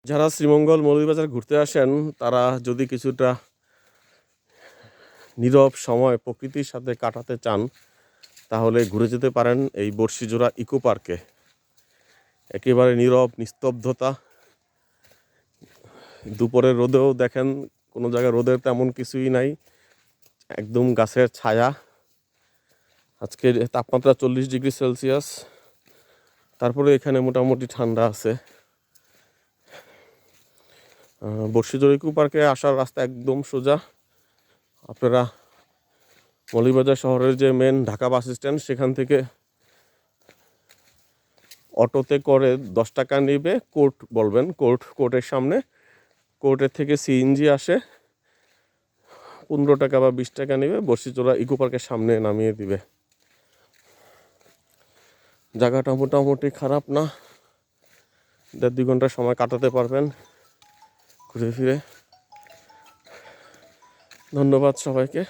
যারা শ্রীমঙ্গল মৌলভীবাজার ঘুরতে আসেন তারা যদি কিছুটা নীরব সময় প্রকৃতির সাথে কাটাতে চান তাহলে ঘুরে যেতে পারেন এই বর্ষিজোড়া ইকো পার্কে। একেবারে নীরব নিস্তব্ধতা। দুপুরের রোদেও দেখেন কোনো জায়গায় রোদের তেমন কিছুই নাই, একদম গাছের ছায়া। আজকে তাপমাত্রা 40°C, তারপরে এখানে মোটামুটি ঠান্ডা আছে। বর্ষিজোড়া ইকো পার্কে আসার রাস্তা একদম সোজা। আপনারা মৌলভীবাজার শহরের যে মেন ঢাকা বাস স্ট্যান্ড সেখান থেকে অটোতে করে 10 টাকা নেবে, কোর্ট বলবেন, কোর্টের সামনে। কোর্টের থেকে সিএনজি আসে, 15 টাকা বা 20 টাকা নেবে, বর্ষিজোড়া ইকো পার্কের সামনে নামিয়ে দিবে। জায়গাটা মোটামুটি খারাপ না, 1.5-2 ঘন্টা সময় কাটাতে পারবেন ঘুরে ফিরে। ধন্যবাদ সবাইকে।